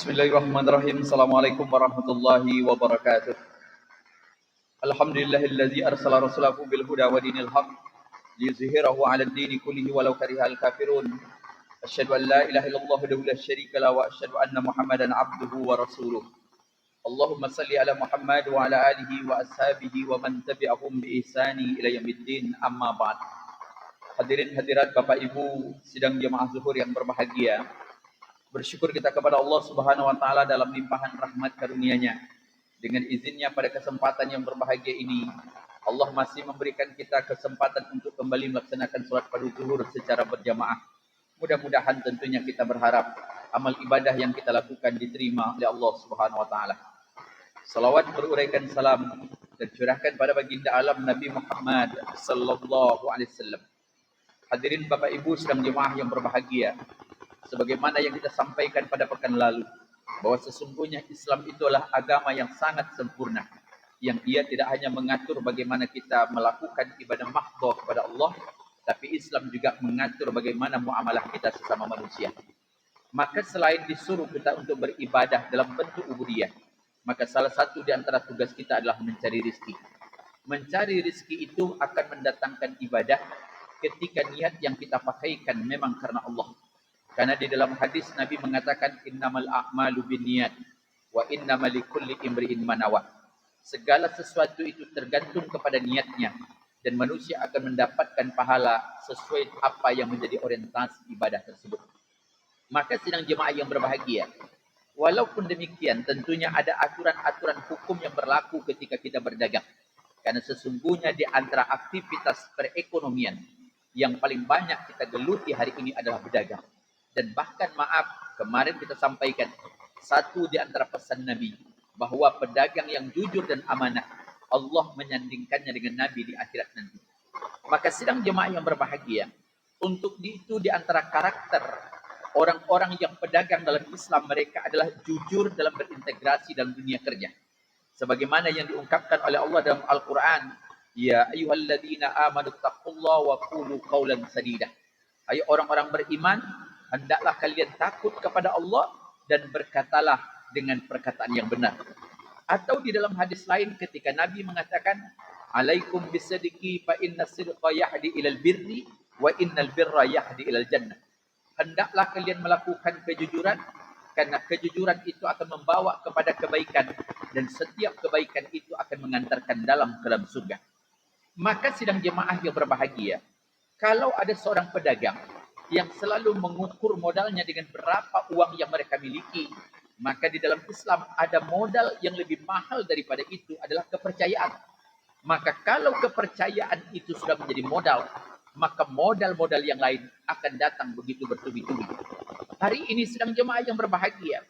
Bismillahirrahmanirrahim. Assalamualaikum warahmatullahi wabarakatuh. Alhamdulillahilladzi arsala rasulahu bil huda wa dinil haq liyuzhirahu 'ala ad-dini kullihi walau karihal kafirun. Asyhadu an la ilaha illallah wahdahu la syarika lahu wa asyhadu anna Muhammadan 'abduhu wa rasuluh. Allahumma salli ala Muhammad wa ala alihi wa ashabihi wa man tabi'ahum bi ihsani ila yaumiddin. Amma ba'd. Hadirin hadirat Bapak Ibu sidang jemaah zuhur yang berbahagia. Bersyukur kita kepada Allah Subhanahu wa taala dalam limpahan rahmat karunia-Nya. Dengan izinnya pada kesempatan yang berbahagia ini, Allah masih memberikan kita kesempatan untuk kembali melaksanakan salat fardu zuhur secara berjamaah. Mudah-mudahan tentunya kita berharap amal ibadah yang kita lakukan diterima oleh Allah Subhanahu wa taala. Salawat beruraikan salam dan curahkan pada baginda alam Nabi Muhammad sallallahu alaihi wasallam. Hadirin Bapak Ibu sedang jemaah yang berbahagia, sebagaimana yang kita sampaikan pada pekan lalu, bahwa sesungguhnya Islam itulah agama yang sangat sempurna, yang ia tidak hanya mengatur bagaimana kita melakukan ibadah mahdhah kepada Allah, tapi Islam juga mengatur bagaimana muamalah kita sesama manusia. Maka selain disuruh kita untuk beribadah dalam bentuk ubudiyah, maka salah satu di antara tugas kita adalah mencari rezeki. Mencari rezeki itu akan mendatangkan ibadah ketika niat yang kita pakaikan memang karena Allah. Karena di dalam hadis Nabi mengatakan innamal a'malu binniyat wa innamal likulli imri'in ma nawa. Segala sesuatu itu tergantung kepada niatnya dan manusia akan mendapatkan pahala sesuai apa yang menjadi orientasi ibadah tersebut. Maka sidang jemaah yang berbahagia, walaupun demikian tentunya ada aturan-aturan hukum yang berlaku ketika kita berdagang. Karena sesungguhnya di antara aktivitas perekonomian yang paling banyak kita geluti hari ini adalah berdagang. Dan bahkan maaf, kemarin kita sampaikan satu di antara pesan Nabi, bahwa pedagang yang jujur dan amanah, Allah menyandingkannya dengan Nabi di akhirat nanti. Maka sidang jemaah yang berbahagia, untuk itu di antara karakter orang-orang yang pedagang dalam Islam, mereka adalah jujur dalam berintegrasi dalam dunia kerja. Sebagaimana yang diungkapkan oleh Allah dalam Al-Quran, ya ayyuhalladzina amanu taqullaha wa qulu qawlan sadida. Hai orang-orang beriman, hendaklah kalian takut kepada Allah dan berkatalah dengan perkataan yang benar. Atau di dalam hadis lain ketika Nabi mengatakan, alaikum bisidqi fa inna sidqa yahdi ilal birri wa innal birra yahdi ilal jannah. Hendaklah kalian melakukan kejujuran, karena kejujuran itu akan membawa kepada kebaikan dan setiap kebaikan itu akan mengantarkan dalam ke dalam surga. Maka sidang jemaah yang berbahagia, kalau ada seorang pedagang yang selalu mengukur modalnya dengan berapa uang yang mereka miliki, maka di dalam Islam ada modal yang lebih mahal daripada itu adalah kepercayaan. Maka kalau kepercayaan itu sudah menjadi modal, maka modal-modal yang lain akan datang begitu bertubi-tubi. Hari ini sedang jemaah yang berbahagia,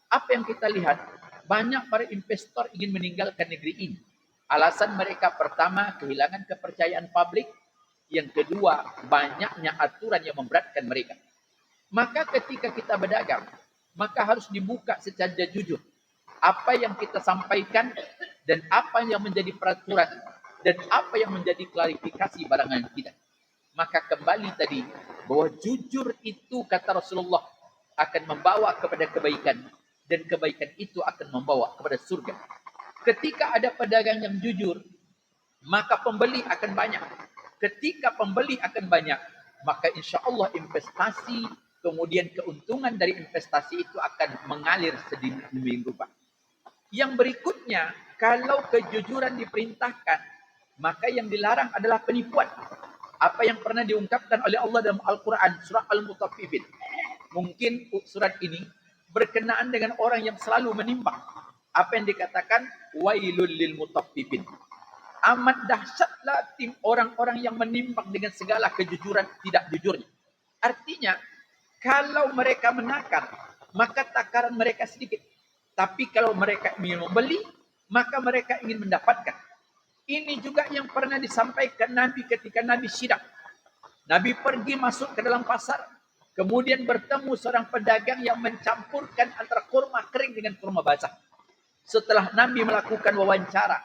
apa yang kita lihat? Banyak para investor ingin meninggalkan negeri ini. Alasan mereka pertama, kehilangan kepercayaan publik. Yang kedua, banyaknya aturan yang memberatkan mereka. Maka ketika kita berdagang, maka harus dibuka secara jujur. Apa yang kita sampaikan dan apa yang menjadi peraturan dan apa yang menjadi klarifikasi barangan kita. Maka kembali tadi, bahwa jujur itu kata Rasulullah akan membawa kepada kebaikan. Dan kebaikan itu akan membawa kepada surga. Ketika ada pedagang yang jujur, maka pembeli akan banyak. Ketika pembeli akan banyak, maka insya Allah investasi, kemudian keuntungan dari investasi itu akan mengalir sedemikian rupa. Yang berikutnya, kalau kejujuran diperintahkan, maka yang dilarang adalah penipuan. Apa yang pernah diungkapkan oleh Allah dalam Al-Quran, surah Al-Mutaffifin. Mungkin surat ini berkenaan dengan orang yang selalu menimbang. Apa yang dikatakan? Wailul lil mutaffifin. Amat dahsyatlah tim orang-orang yang menimbang dengan segala kejujuran tidak jujurnya. Artinya, kalau mereka menakar, maka takaran mereka sedikit. Tapi kalau mereka ingin membeli, maka mereka ingin mendapatkan. Ini juga yang pernah disampaikan Nabi ketika Nabi sidang. Nabi pergi masuk ke dalam pasar, kemudian bertemu seorang pedagang yang mencampurkan antara kurma kering dengan kurma basah. Setelah Nabi melakukan wawancara,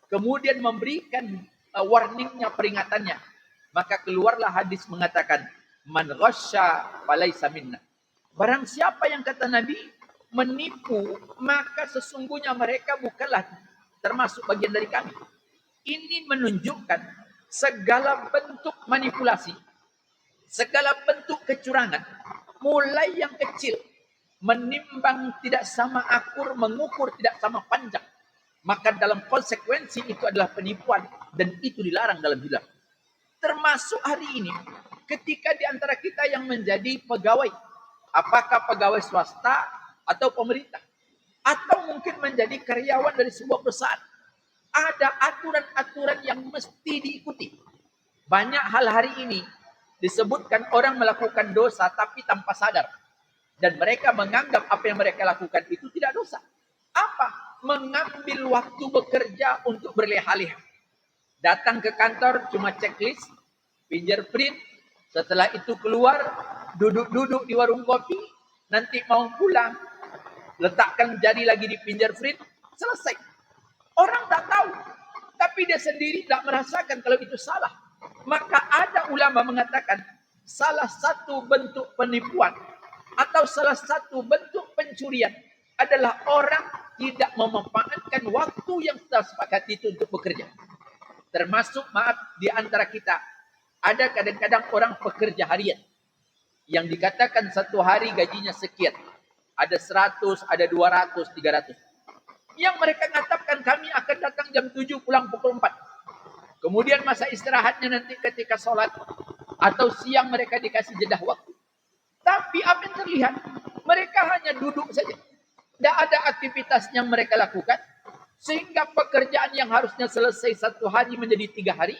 kemudian memberikan warningnya, peringatannya, maka keluarlah hadis mengatakan, man ghasya falaysa minna. Barang siapa yang kata Nabi menipu, maka sesungguhnya mereka bukanlah termasuk bagian dari kami. Ini menunjukkan segala bentuk manipulasi, segala bentuk kecurangan, mulai yang kecil, menimbang tidak sama akur, mengukur tidak sama panjang, maka dalam konsekuensi itu adalah penipuan dan itu dilarang dalam Islam. Termasuk hari ini, ketika di antara kita yang menjadi pegawai, apakah pegawai swasta atau pemerintah, atau mungkin menjadi karyawan dari sebuah perusahaan, ada aturan-aturan yang mesti diikuti. Banyak hal hari ini disebutkan orang melakukan dosa tapi tanpa sadar. Dan mereka menganggap apa yang mereka lakukan itu tidak dosa. Apa? Mengambil waktu bekerja untuk berleha-leha. Datang ke kantor cuma checklist, fingerprint, setelah itu keluar, duduk-duduk di warung kopi, nanti mau pulang, letakkan jari lagi di fingerprint, selesai. Orang tak tahu, tapi dia sendiri tak merasakan kalau itu salah. Maka ada ulama mengatakan, salah satu bentuk penipuan atau salah satu bentuk pencurian adalah orang tidak memanfaatkan waktu yang sudah sepakati itu untuk bekerja. Termasuk maaf di antara kita, ada kadang-kadang orang pekerja harian yang dikatakan satu hari gajinya sekian. Ada 100, ada 200, 300. Yang mereka mengatakan kami akan datang jam 7 pulang pukul 4. Kemudian masa istirahatnya nanti ketika sholat atau siang mereka dikasih jeda waktu. Tapi apa yang terlihat? Mereka hanya duduk saja. Tidak ada aktivitas yang mereka lakukan. Sehingga pekerjaan yang harusnya selesai 1 hari menjadi 3 hari.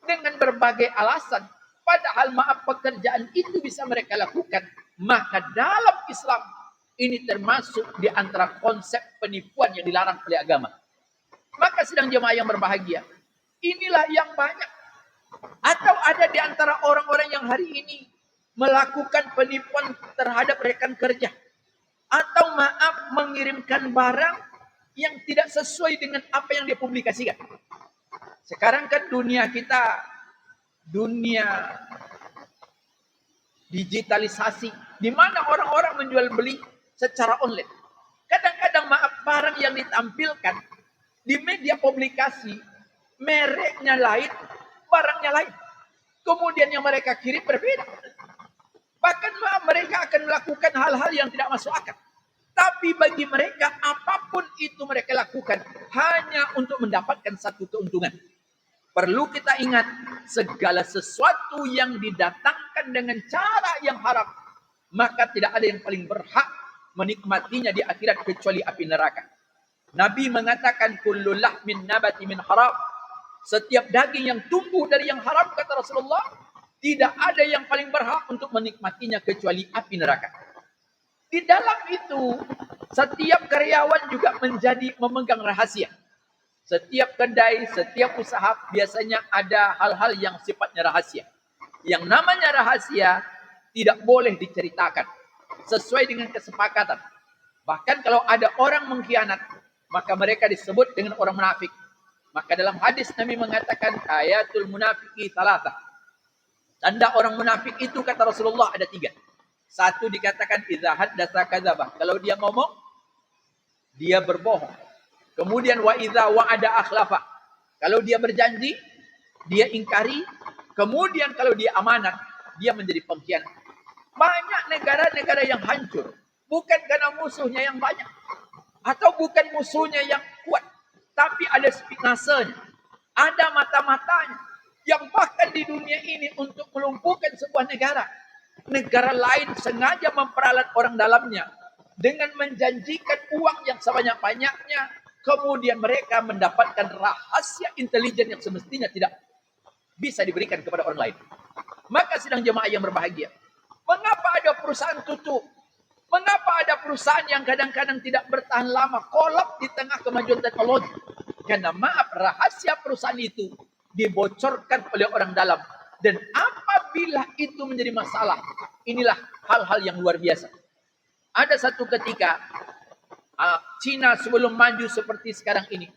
Dengan berbagai alasan. Padahal maaf pekerjaan itu bisa mereka lakukan. Maka dalam Islam ini termasuk di antara konsep penipuan yang dilarang oleh agama. Maka sidang jemaah yang berbahagia, inilah yang banyak. Atau ada di antara orang-orang yang hari ini melakukan penipuan terhadap rekan kerja. Atau maaf mengirimkan barang yang tidak sesuai dengan apa yang dia publikasikan. Sekarang kan dunia kita, dunia digitalisasi, di mana orang-orang menjual beli secara online. Kadang-kadang maaf barang yang ditampilkan di media publikasi, mereknya lain, barangnya lain. Kemudian yang mereka kirim berbeda. Bahkan maaf mereka akan melakukan hal-hal yang tidak masuk akal. Tapi bagi mereka apapun itu mereka lakukan hanya untuk mendapatkan satu keuntungan. Perlu kita ingat segala sesuatu yang didatangkan dengan cara yang haram, maka tidak ada yang paling berhak menikmatinya di akhirat kecuali api neraka. Nabi mengatakan kullu lahmin nabati min haram. Setiap daging yang tumbuh dari yang haram, kata Rasulullah, tidak ada yang paling berhak untuk menikmatinya kecuali api neraka. Di dalam itu setiap karyawan juga menjadi memegang rahasia. Setiap kedai, setiap usaha biasanya ada hal-hal yang sifatnya rahasia. Yang namanya rahasia tidak boleh diceritakan sesuai dengan kesepakatan. Bahkan kalau ada orang mengkhianat, maka mereka disebut dengan orang munafik. Maka dalam hadis Nabi mengatakan ayatul munafiki salatah. Tanda orang munafik itu kata Rasulullah ada 3. Satu dikatakan idza haddatsa kadzaba. Kalau dia ngomong, dia berbohong. Kemudian wa idza wa'ada akhlafa. Kalau dia berjanji, dia ingkari. Kemudian kalau dia amanat, dia menjadi pengkhianat. Banyak negara-negara yang hancur. Bukan karena musuhnya yang banyak. Atau bukan musuhnya yang kuat. Tapi ada spinasenya. Ada mata-matanya. Yang bahkan di dunia ini untuk melumpuhkan sebuah negara. Negara lain sengaja memperalat orang dalamnya. Dengan menjanjikan uang yang sebanyak-banyaknya. Kemudian mereka mendapatkan rahasia intelijen yang semestinya tidak bisa diberikan kepada orang lain. Maka sidang jemaah yang berbahagia. Mengapa ada perusahaan tutup? Mengapa ada perusahaan yang kadang-kadang tidak bertahan lama, kolap di tengah kemajuan teknologi? Karena maaf, rahasia perusahaan itu dibocorkan oleh orang dalam. Dan apabila itu menjadi masalah, inilah hal-hal yang luar biasa. Ada satu ketika, Cina sebelum maju seperti sekarang ini,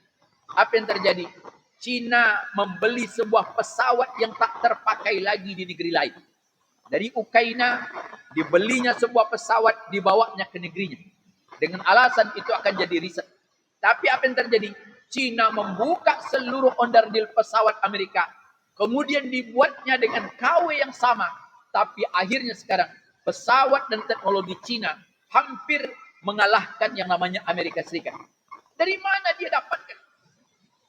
apa yang terjadi? Cina membeli sebuah pesawat yang tak terpakai lagi di negeri lain. Dari Ukraina, dibelinya sebuah pesawat, dibawanya ke negerinya. Dengan alasan itu akan jadi riset. Tapi apa yang terjadi? Cina membuka seluruh onderdil pesawat Amerika. Kemudian dibuatnya dengan KW yang sama. Tapi akhirnya sekarang pesawat dan teknologi Cina hampir mengalahkan yang namanya Amerika Serikat. Dari mana dia dapatkan?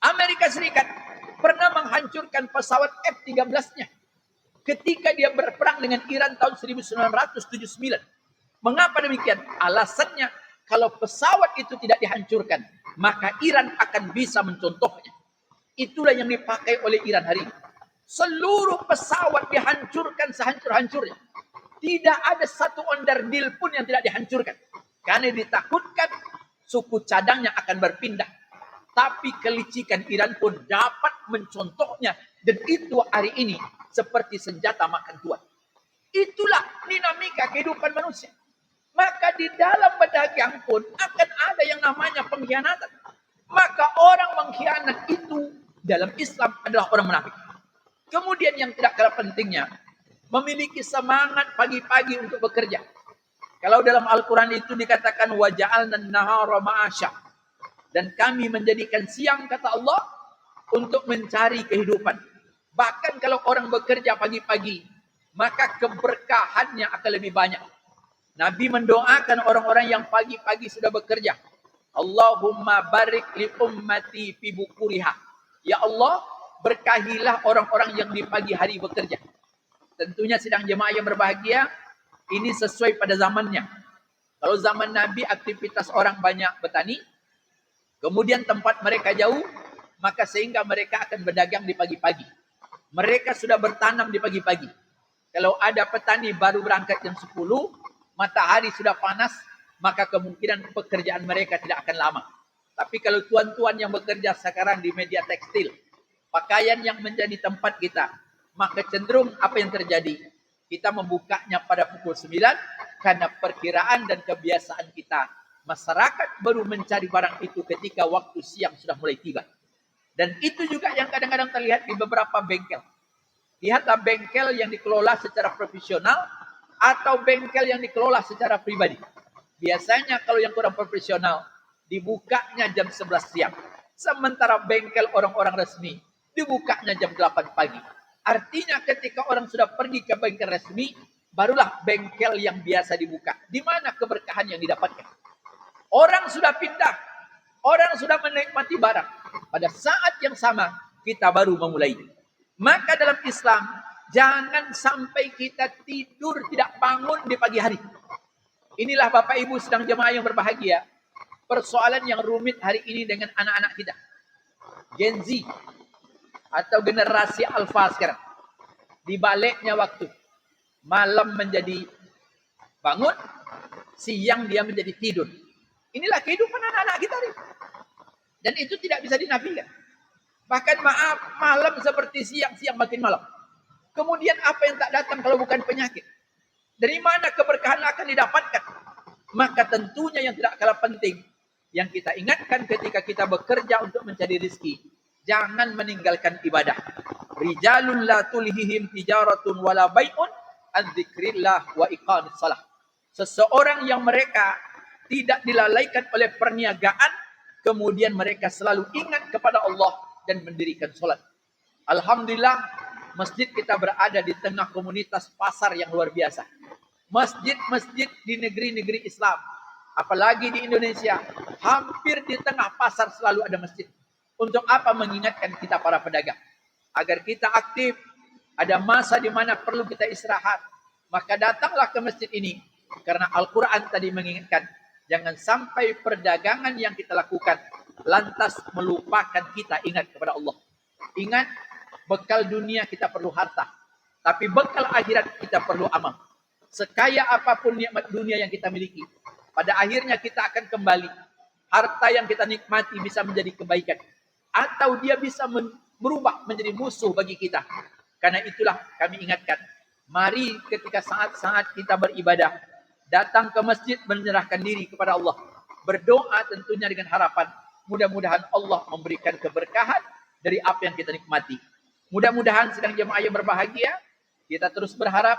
Amerika Serikat pernah menghancurkan pesawat F-13-nya ketika dia berperang dengan Iran tahun 1979. Mengapa demikian? Alasannya, kalau pesawat itu tidak dihancurkan, maka Iran akan bisa mencontohnya. Itulah yang dipakai oleh Iran hari ini. Seluruh pesawat dihancurkan sehancur-hancurnya. Tidak ada satu onderdil pun yang tidak dihancurkan. Karena ditakutkan suku cadangnya akan berpindah. Tapi kelicikan Iran pun dapat mencontohnya. Dan itu hari ini seperti senjata makan tuan. Itulah dinamika kehidupan manusia. Maka di dalam berdagang pun akan ada yang namanya pengkhianatan. Maka orang mengkhianat itu dalam Islam adalah orang munafik. Kemudian yang tidak kalah pentingnya, memiliki semangat pagi-pagi untuk bekerja. Kalau dalam Al-Quran itu dikatakan waja'alna an-nahara ma'asya. Dan kami menjadikan siang, kata Allah, untuk mencari kehidupan. Bahkan kalau orang bekerja pagi-pagi, maka keberkahannya akan lebih banyak. Nabi mendoakan orang-orang yang pagi-pagi sudah bekerja. Allahumma barik li ummati fi bukuriha. Ya Allah, berkahilah orang-orang yang di pagi hari bekerja. Tentunya sidang jemaah yang berbahagia, ini sesuai pada zamannya. Kalau zaman Nabi aktivitas orang banyak bertani, kemudian tempat mereka jauh, maka sehingga mereka akan berdagang di pagi-pagi. Mereka sudah bertanam di pagi-pagi. Kalau ada petani baru berangkat jam 10, matahari sudah panas, maka kemungkinan pekerjaan mereka tidak akan lama. Tapi kalau tuan-tuan yang bekerja sekarang di media tekstil, pakaian yang menjadi tempat kita, maka cenderung apa yang terjadi? Kita membukanya pada pukul 9, karena perkiraan dan kebiasaan kita. Masyarakat baru mencari barang itu ketika waktu siang sudah mulai tiba. Dan itu juga yang kadang-kadang terlihat di beberapa bengkel. Lihatlah bengkel yang dikelola secara profesional, atau bengkel yang dikelola secara pribadi. Biasanya kalau yang kurang profesional, dibukanya jam 11 siang. Sementara bengkel orang-orang resmi, dibukanya jam 8 pagi. Artinya ketika orang sudah pergi ke bengkel resmi, barulah bengkel yang biasa dibuka. Di mana keberkahan yang didapatkan? Orang sudah pindah, orang sudah menikmati barang. Pada saat yang sama, kita baru memulai. Maka dalam Islam, jangan sampai kita tidur tidak bangun di pagi hari. Inilah Bapak Ibu sedang jemaah yang berbahagia. Persoalan yang rumit hari ini dengan anak-anak kita. Gen Z atau generasi Alpha sekarang. Dibaliknya waktu. Malam menjadi bangun, siang dia menjadi tidur. Inilah kehidupan anak-anak kita hari. Dan itu tidak bisa dinafikan. Bahkan maaf, malam seperti siang, siang makin malam. Kemudian apa yang tak datang kalau bukan penyakit? Dari mana keberkahan akan didapatkan? Maka tentunya yang tidak kalah penting, yang kita ingatkan ketika kita bekerja untuk mencari rezeki, jangan meninggalkan ibadah. Rijalun la tulhihim tijaratun wala bai'un an dzikrillah wa iqamis shalah. Seseorang yang mereka tidak dilalaikan oleh perniagaan, kemudian mereka selalu ingat kepada Allah dan mendirikan sholat. Alhamdulillah, masjid kita berada di tengah komunitas pasar yang luar biasa. Masjid-masjid di negeri-negeri Islam, apalagi di Indonesia, hampir di tengah pasar selalu ada masjid. Untuk apa? Mengingatkan kita para pedagang, agar kita aktif. Ada masa di mana perlu kita istirahat, maka datanglah ke masjid ini. Karena Al-Quran tadi mengingatkan, jangan sampai perdagangan yang kita lakukan lantas melupakan kita ingat kepada Allah. Ingat, bekal dunia kita perlu harta, tapi bekal akhirat kita perlu amal. Sekaya apapun nikmat dunia yang kita miliki, pada akhirnya kita akan kembali. Harta yang kita nikmati bisa menjadi kebaikan, atau dia bisa berubah menjadi musuh bagi kita. Karena itulah kami ingatkan, mari ketika saat-saat kita beribadah, datang ke masjid menyerahkan diri kepada Allah. Berdoa tentunya dengan harapan, mudah-mudahan Allah memberikan keberkahan dari apa yang kita nikmati. Mudah-mudahan sedang jemaah yang berbahagia, kita terus berharap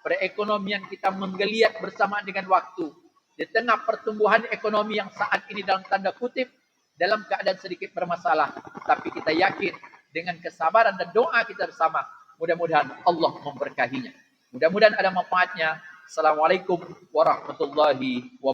perekonomian kita menggeliat bersamaan dengan waktu. di tengah pertumbuhan ekonomi yang saat ini dalam tanda kutip dalam keadaan sedikit bermasalah, tapi kita yakin dengan kesabaran dan doa kita bersama, mudah-mudahan Allah memberkahinya. Mudah-mudahan ada manfaatnya. Assalamualaikum warahmatullahi wabarakatuh.